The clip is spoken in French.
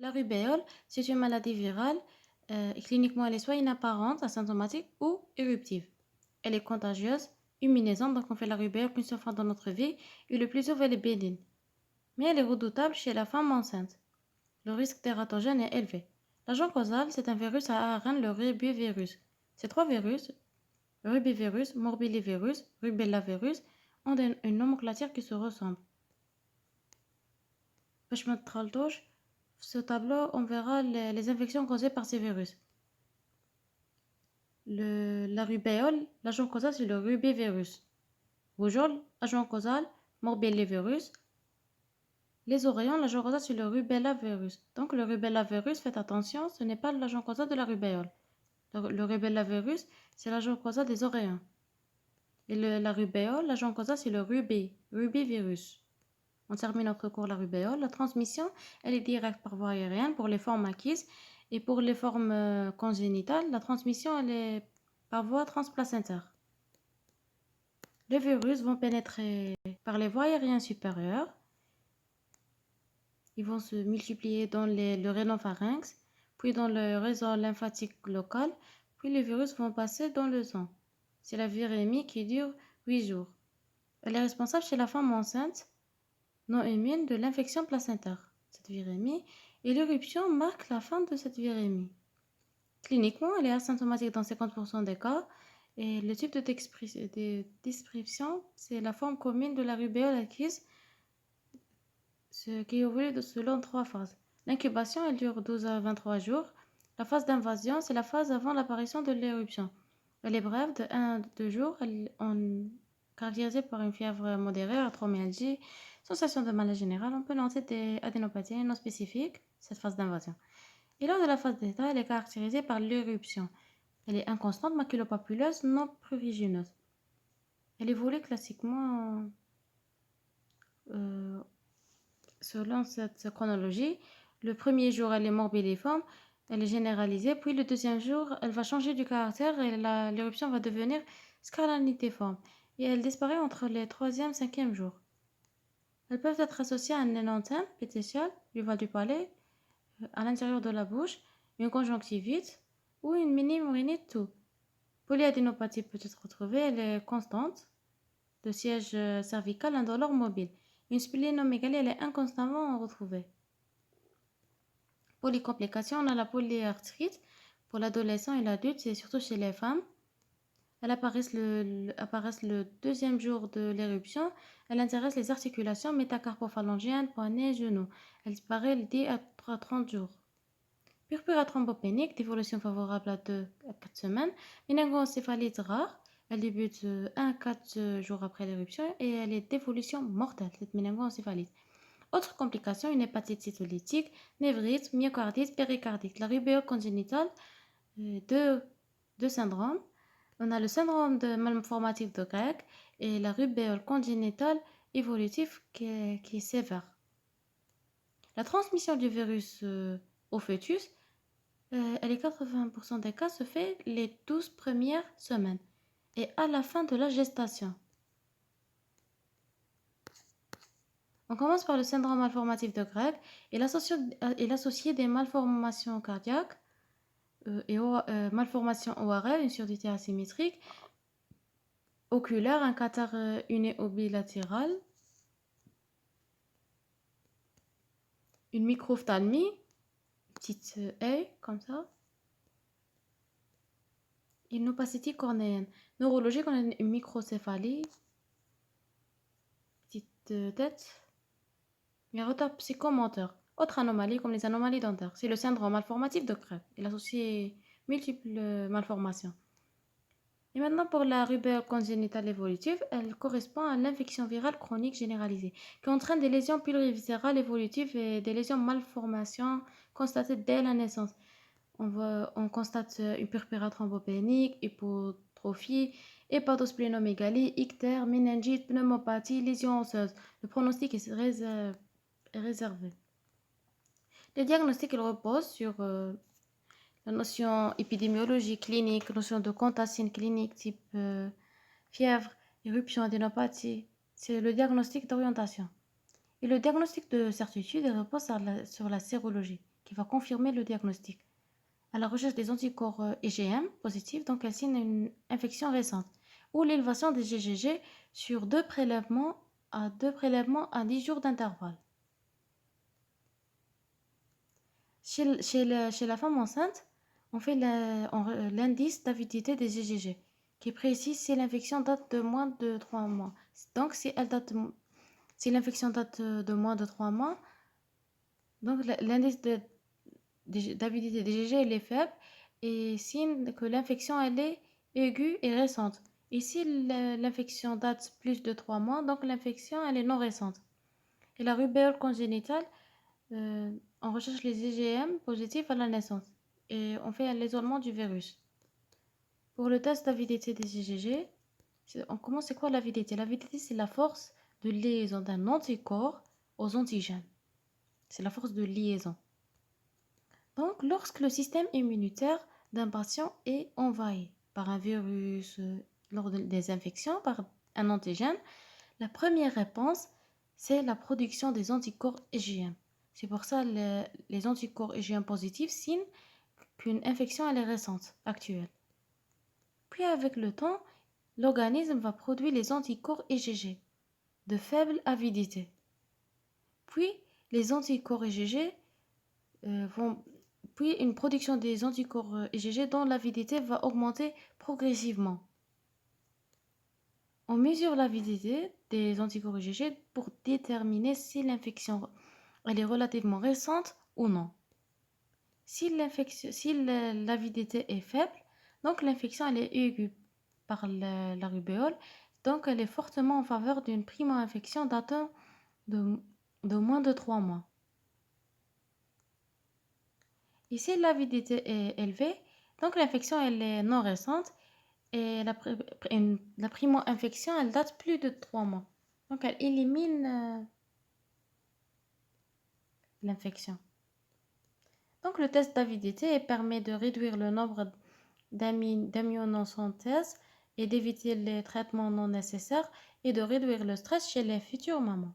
La rubéole, c'est une maladie virale et cliniquement elle est soit inapparente, asymptomatique ou éruptive. Elle est contagieuse, immunisante, donc on fait la rubéole qu'une seule fois dans notre vie et le plus souvent elle est bénigne. Mais elle est redoutable chez la femme enceinte. Le risque tératogène est élevé. L'agent causal, c'est un virus à ARN, le rubivirus. Ces trois virus, rubivirus, morbillivirus, rubellavirus, ont une nomenclature qui se ressemble. باش ما تخلطوش في ce tableau on verra les infections causées par ces virus. La rubéole, l'agent causal c'est le rubivirus. Rougeole, agent causal, morbillivirus. Les oreillons, l'agent causal c'est le rubellavirus. Donc le rubellavirus, faites attention, ce n'est pas l'agent causal de la rubéole. Le rubellavirus, c'est l'agent causal des oreillons. Et la rubéole, l'agent causal c'est le rubivirus. On termine notre cours la rubéole. La transmission, elle est directe par voie aérienne pour les formes acquises. Et pour les formes congénitales, la transmission, elle est par voie transplacentaire. Les virus vont pénétrer par les voies aériennes supérieures. Ils vont se multiplier dans le rhinopharynx, puis dans le réseau lymphatique local, puis les virus vont passer dans le sang. C'est la virémie qui dure 8 jours. Elle est responsable chez la femme enceinte non immune de l'infection placentaire, cette virémie, et l'éruption marque la fin de cette virémie. Cliniquement, elle est asymptomatique dans 50% des cas, et le type de description, c'est la forme commune de la rubéole acquise, ce qui évolue selon 3 phases. L'incubation, elle dure 12 à 23 jours. La phase d'invasion, c'est la phase avant l'apparition de l'éruption. Elle est brève, de 1 à 2 jours, caractérisée par une fièvre modérée, arthromyalgie, sensation de malaise général. On peut lancer des adénopathies non spécifiques, cette phase d'invasion. Et lors de la phase d'état, elle est caractérisée par l'éruption. Elle est inconstante, maculopapuleuse, non prurigineuse. Elle évolue classiquement selon cette chronologie. Le premier jour, elle est morbilliforme, elle est généralisée, puis le deuxième jour, elle va changer du caractère et l'éruption va devenir scalanitéforme. Et elle disparaît entre les 3e et 5e jours. Elles peuvent être associées à un énothème pétéchial du bas du palais, à l'intérieur de la bouche, une conjonctivite ou une mini-rhinite toux. Polyadénopathie peut être retrouvée, elle est constante, de siège cervical indolore mobile. Une splénomégalie, elle est inconstamment retrouvée. Pour les complications, on a la polyarthrite. Pour l'adolescent et l'adulte, c'est surtout chez les femmes. Elles apparaissent le deuxième jour de l'éruption. Elle intéresse les articulations métacarpophalangiennes, poignets, genoux. Elle disparaît le 10 à 30 jours. Purpura thrombopénique, d'évolution favorable à 2 à 4 semaines. Méningoencéphalite rare. Elle débute 1 à 4 jours après l'éruption et elle est d'évolution mortelle, cette méningoencéphalite. Autres complications, une hépatite cytolytique, névrite, myocardite, péricardite. La rubéole congénitale, deux syndromes. On a le syndrome de malformatif de Greg et la rubéole congénitale évolutive qui est sévère. La transmission du virus au fœtus, elle est 80% des cas se fait les 12 premières semaines et à la fin de la gestation. On commence par le syndrome malformatif de Greg et l'associé des malformations cardiaques et malformations ORL, une surdité asymétrique, oculaire, un cathare unéobilatéral, une microphthalmie, petite œil comme ça, une opacité cornéenne. Neurologique, on a une microcéphalie, petite tête, un retard psychomoteur. Autre anomalie comme les anomalies dentaires, c'est le syndrome malformatif de Greg. Il associe multiples malformations. Et maintenant pour la rubéole congénitale évolutive, elle correspond à l'infection virale chronique généralisée qui entraîne des lésions pluriviscérales évolutives et des lésions malformations constatées dès la naissance. On constate une purpura thrombopénique, hypotrophie, hépatosplénomégalie, ictère, méningite, pneumopathie, lésions osseuses. Le pronostic est réservé. Le diagnostic il repose sur la notion épidémiologique clinique, notion de contagion clinique type fièvre, éruption, adénopathie. C'est le diagnostic d'orientation. Et le diagnostic de certitude repose sur la sérologie. qui va confirmer le diagnostic. À la recherche des anticorps IgM positifs, donc elle signe une infection récente, ou l'élévation des IgG sur deux prélèvements à 10 jours d'intervalle. Chez la femme enceinte, on fait l'indice d'avidité des IgG, qui précise si l'infection date de moins de 3 mois. Donc, si l'infection date de moins de 3 mois, donc l'indice d'avidité des IgG elle est faible et signe que l'infection elle est aiguë et récente. Et si l'infection date plus de 3 mois, donc l'infection elle est non récente. Et la rubéole congénitale, on recherche les IgM positifs à la naissance et on fait l'isolement du virus. Pour le test d'avidité des IgG, c'est quoi l'avidité? L'avidité, c'est la force de liaison d'un anticorps aux antigènes. C'est la force de liaison. Donc, lorsque le système immunitaire d'un patient est envahi par un virus, lors des infections, par un antigène, la première réponse, c'est la production des anticorps IgM. C'est pour ça que les anticorps IgM positifs signent qu'une infection elle est récente, actuelle. Puis avec le temps, l'organisme va produire les anticorps IgG de faible avidité. Puis les anticorps IgG puis une production des anticorps IgG dont l'avidité va augmenter progressivement. On mesure l'avidité des anticorps IgG pour déterminer si l'infection elle est relativement récente ou non. Si l'avidité est faible, donc l'infection elle est aiguë par la rubéole, donc elle est fortement en faveur d'une primo-infection datant de moins de 3 mois. Et si l'avidité est élevée, donc l'infection elle est non récente et la primo-infection elle date plus de 3 mois. Donc elle élimine l'infection. Donc le test d'avidité permet de réduire le nombre d'amyonosynthèse et d'éviter les traitements non nécessaires et de réduire le stress chez les futures mamans.